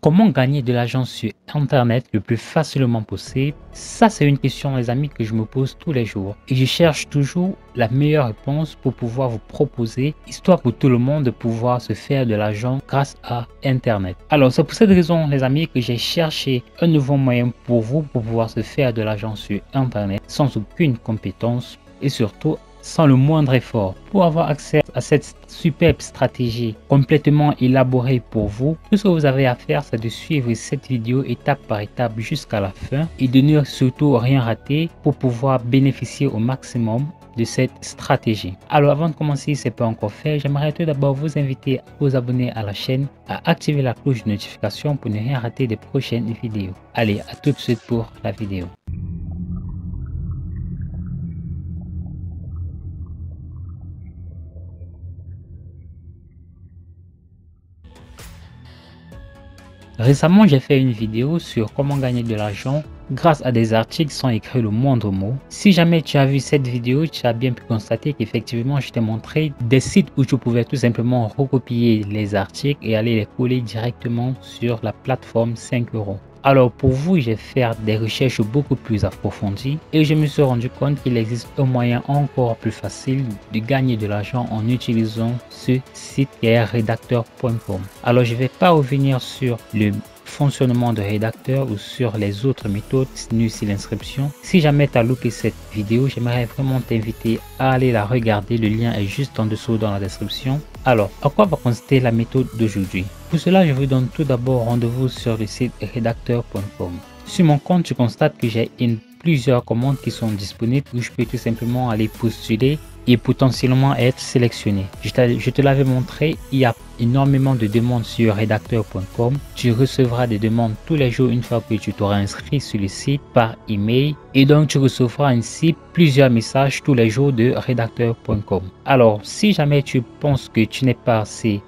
Comment gagner de l'argent sur Internet le plus facilement possible? Ça, c'est une question, les amis, que je me pose tous les jours. Et je cherche toujours la meilleure réponse pour pouvoir vous proposer, histoire pour tout le monde de pouvoir se faire de l'argent grâce à Internet. Alors, c'est pour cette raison, les amis, que j'ai cherché un nouveau moyen pour vous pour pouvoir se faire de l'argent sur Internet sans aucune compétence et surtout sans le moindre effort. Pour avoir accès à cette superbe stratégie complètement élaborée pour vous, tout ce que vous avez à faire, c'est de suivre cette vidéo étape par étape jusqu'à la fin et de ne surtout rien rater pour pouvoir bénéficier au maximum de cette stratégie. Alors avant de commencer, si ce n'est pas encore fait, j'aimerais tout d'abord vous inviter à vous abonner à la chaîne, à activer la cloche de notification pour ne rien rater des prochaines vidéos. Allez, à tout de suite pour la vidéo. Récemment, j'ai fait une vidéo sur comment gagner de l'argent grâce à des articles sans écrire le moindre mot. Si jamais tu as vu cette vidéo, tu as bien pu constater qu'effectivement, je t'ai montré des sites où tu pouvais tout simplement recopier les articles et aller les coller directement sur la plateforme 5 euros. Alors pour vous, je vais faire des recherches beaucoup plus approfondies et je me suis rendu compte qu'il existe un moyen encore plus facile de gagner de l'argent en utilisant ce site qui est redacteur.com. Alors je ne vais pas revenir sur le fonctionnement de rédacteur ou sur les autres méthodes nues sur l'inscription. Si jamais tu as loupé cette vidéo, j'aimerais vraiment t'inviter à aller la regarder. Le lien est juste en dessous dans la description. Alors, à quoi va consister la méthode d'aujourd'hui? Pour cela, je vous donne tout d'abord rendez-vous sur le site redacteur.com. Sur mon compte, tu constates que j'ai plusieurs commandes qui sont disponibles où je peux tout simplement aller postuler et potentiellement être sélectionné. Je te l'avais montré, il y a énormément de demandes sur redacteur.com. Tu recevras des demandes tous les jours une fois que tu t'auras inscrit sur le site par email et donc tu recevras ainsi plusieurs messages tous les jours de redacteur.com. Alors si jamais tu penses que tu n'es pas assez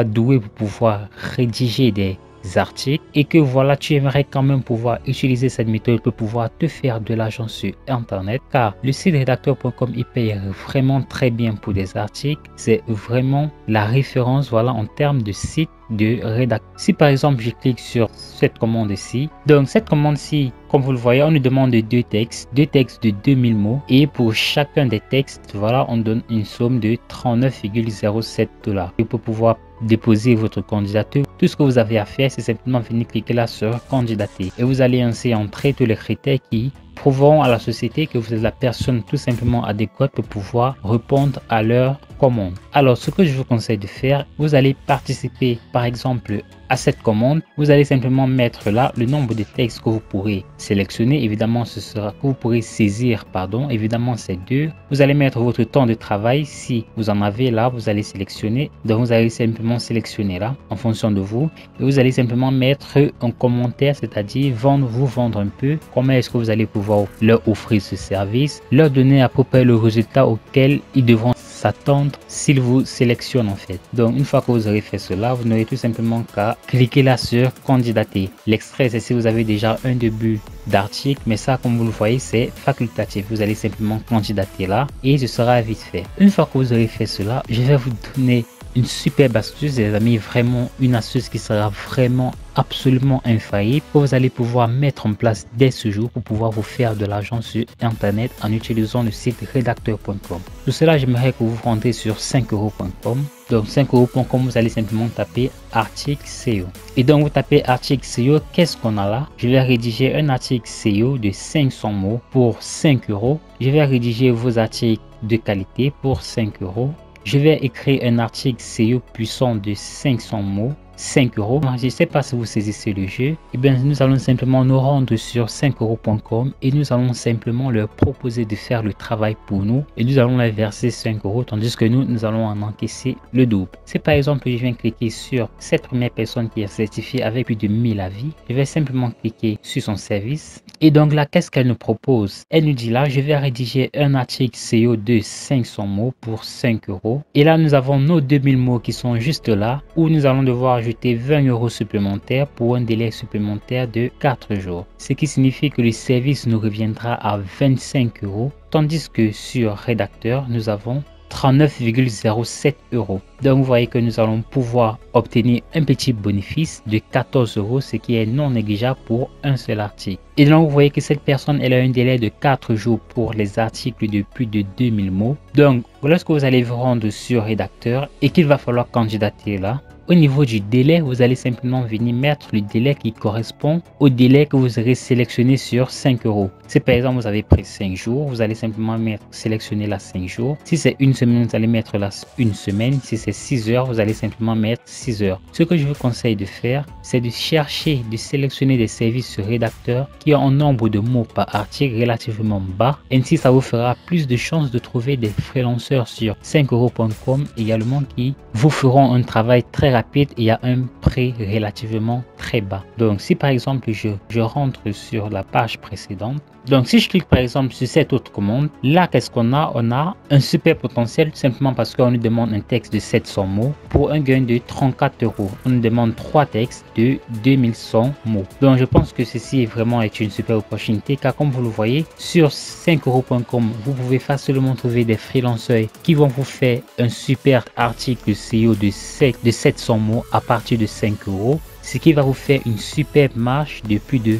doué pour pouvoir rédiger des articles et que voilà, tu aimerais quand même pouvoir utiliser cette méthode pour pouvoir te faire de l'argent sur Internet, car le site redacteur.com il paye vraiment très bien pour des articles. C'est vraiment la référence en termes de site de rédaction. Si par exemple je clique sur cette commande ici, donc cette commande-ci, comme vous le voyez, on nous demande deux textes de 2000 mots et pour chacun des textes, on donne une somme de 39,07 $. Et pour pouvoir déposer votre candidature, tout ce que vous avez à faire, c'est simplement venir cliquer là sur candidater et vous allez ainsi entrer tous les critères qui prouveront à la société que vous êtes la personne tout simplement adéquate pour pouvoir répondre à leur commande. Alors ce que je vous conseille de faire, vous allez participer par exemple à cette commande, vous allez simplement mettre là le nombre de textes que vous pourrez sélectionner. Évidemment ce sera que vous pourrez saisir, évidemment c'est 2. Vous allez mettre votre temps de travail, si vous en avez là, vous allez sélectionner, donc vous allez simplement sélectionner là en fonction de vous et vous allez simplement mettre un commentaire, c'est-à-dire vous vendre un peu, comment est-ce que vous allez pouvoir leur offrir ce service, leur donner à peu près le résultat auquel ils devront s'attendre s'ils vous sélectionnent en fait. Donc une fois que vous aurez fait cela, vous n'aurez tout simplement qu'à cliquer là sur candidater. L'extrait, c'est si vous avez déjà un début d'article, mais ça comme vous le voyez c'est facultatif. Vous allez simplement candidater là et ce sera vite fait. Une fois que vous aurez fait cela, je vais vous donner une superbe astuce les amis, vraiment une astuce qui sera vraiment absolument infaillible que vous allez pouvoir mettre en place dès ce jour pour pouvoir vous faire de l'argent sur Internet en utilisant le site redacteur.com. Pour cela, j'aimerais que vous rentrez sur 5euros.com. Donc 5euros.com, vous allez simplement taper article SEO. Et donc vous tapez article SEO, qu'est-ce qu'on a là? Je vais rédiger un article SEO de 500 mots pour 5 euros. Je vais rédiger vos articles de qualité pour 5 euros. Je vais écrire un article SEO puissant de 500 mots, 5 euros. Je ne sais pas si vous saisissez le jeu. Et bien, nous allons simplement nous rendre sur 5euros.com et nous allons simplement leur proposer de faire le travail pour nous et nous allons leur verser 5 euros tandis que nous allons en encaisser le double. Si par exemple, je viens cliquer sur cette première personne qui est certifiée avec plus de 1000 avis, je vais simplement cliquer sur son service. Et donc là, qu'est-ce qu'elle nous propose? Elle nous dit là, je vais rédiger un article SEO de 500 mots pour 5 euros. Et là, nous avons nos 2000 mots qui sont juste là où nous allons devoir ajouter 20 euros supplémentaires pour un délai supplémentaire de 4 jours. Ce qui signifie que le service nous reviendra à 25 euros. Tandis que sur rédacteur, nous avons 39,07 euros. Donc vous voyez que nous allons pouvoir obtenir un petit bénéfice de 14 euros, ce qui est non négligeable pour un seul article. Et donc vous voyez que cette personne, elle a un délai de 4 jours pour les articles de plus de 2000 mots. Donc lorsque vous allez vous rendre sur rédacteur et qu'il va falloir candidater là, au niveau du délai, vous allez simplement venir mettre le délai qui correspond au délai que vous aurez sélectionné sur 5 euros. Si par exemple vous avez pris 5 jours, vous allez simplement sélectionner la 5 jours. Si c'est une semaine, vous allez mettre la une semaine. Si c'est 6 heures, vous allez simplement mettre 6 heures. Ce que je vous conseille de faire, c'est de chercher, de sélectionner des services sur rédacteur qui ont un nombre de mots par article relativement bas. Ainsi, ça vous fera plus de chances de trouver des freelanceurs sur 5euros.com également qui vous feront un travail très rapide et à un prix relativement très bas. Donc si par exemple je rentre sur la page précédente, donc si je clique par exemple sur cette autre commande, là qu'est-ce qu'on a? On a un super potentiel tout simplement parce qu'on nous demande un texte de 700 mots pour un gain de 34 euros. On nous demande 3 textes de 2100 mots. Donc je pense que ceci vraiment est une super opportunité car comme vous le voyez sur 5euros.com, vous pouvez facilement trouver des freelancers qui vont vous faire un super article SEO de 700 mots à partir de 5 euros, ce qui va vous faire une superbe marge de plus de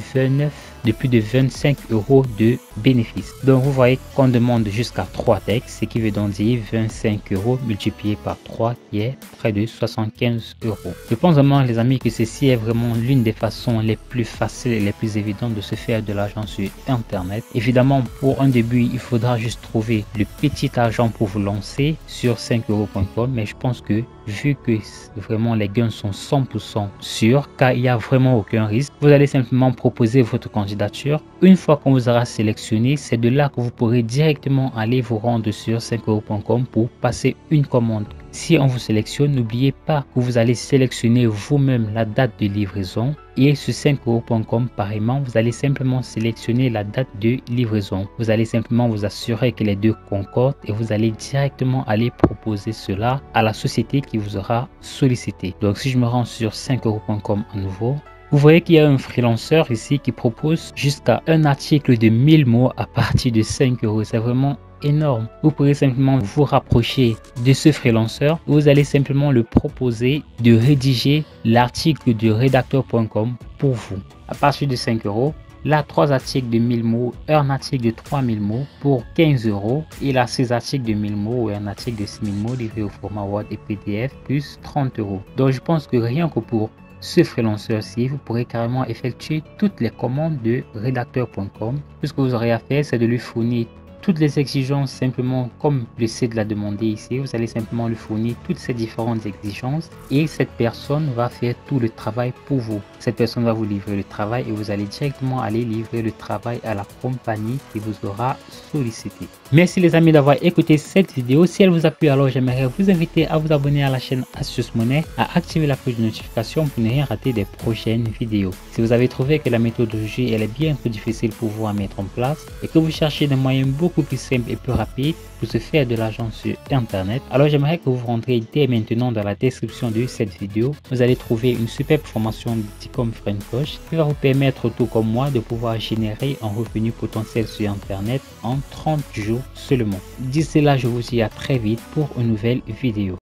25 euros de bénéfice. Donc vous voyez qu'on demande jusqu'à 3 textes, ce qui veut donc dire 25 euros multiplié par 3 qui est près de 75 euros. Je pense vraiment les amis que ceci est vraiment l'une des façons les plus faciles et les plus évidentes de se faire de l'argent sur internet. Évidemment pour un début il faudra juste trouver le petit argent pour vous lancer sur 5euros.com, mais je pense que vu que vraiment les gains sont 100% sûrs car il n'y a vraiment aucun risque, vous allez simplement proposer votre candidature. Une fois qu'on vous aura sélectionné, c'est de là que vous pourrez directement aller vous rendre sur 5euros.com pour passer une commande. Si on vous sélectionne, n'oubliez pas que vous allez sélectionner vous-même la date de livraison et sur 5euros.com pareillement, vous allez simplement sélectionner la date de livraison. Vous allez simplement vous assurer que les deux concordent et vous allez directement aller proposer cela à la société qui vous aura sollicité. Donc si je me rends sur 5euros.com à nouveau, vous voyez qu'il y a un freelanceur ici qui propose jusqu'à un article de 1000 mots à partir de 5 euros. C'est vraiment énorme. Vous pourrez simplement vous rapprocher de ce freelanceur. Vous allez simplement le proposer de rédiger l'article de rédacteur.com pour vous. À partir de 5 euros, là 3 articles de 1000 mots, un article de 3000 mots pour 15 euros. Et là 6 articles de 1000 mots et un article de 6000 mots livré au format Word et PDF plus 30 euros. Donc je pense que rien que pour ce freelanceur-ci, vous pourrez carrément effectuer toutes les commandes de rédacteur.com. Tout ce que vous aurez à faire, c'est de lui fournir toutes les exigences simplement comme le site l'a demandé ici. Vous allez simplement lui fournir toutes ces différentes exigences et cette personne va faire tout le travail pour vous. Cette personne va vous livrer le travail et vous allez directement aller livrer le travail à la compagnie qui vous aura sollicité. Merci les amis d'avoir écouté cette vidéo. Si elle vous a plu, alors j'aimerais vous inviter à vous abonner à la chaîne Astuce Monnaie, à activer la cloche de notification pour ne rien rater des prochaines vidéos. Si vous avez trouvé que la méthodologie elle est bien trop difficile pour vous à mettre en place et que vous cherchez des moyens beaucoup plus simples et plus rapides pour se faire de l'argent sur internet, alors j'aimerais que vous rentrez dès maintenant dans la description de cette vidéo. Vous allez trouver une superbe formation d'Ecom French qui va vous permettre tout comme moi de pouvoir générer un revenu potentiel sur internet en 30 jours seulement. D'ici là, je vous dis à très vite pour une nouvelle vidéo.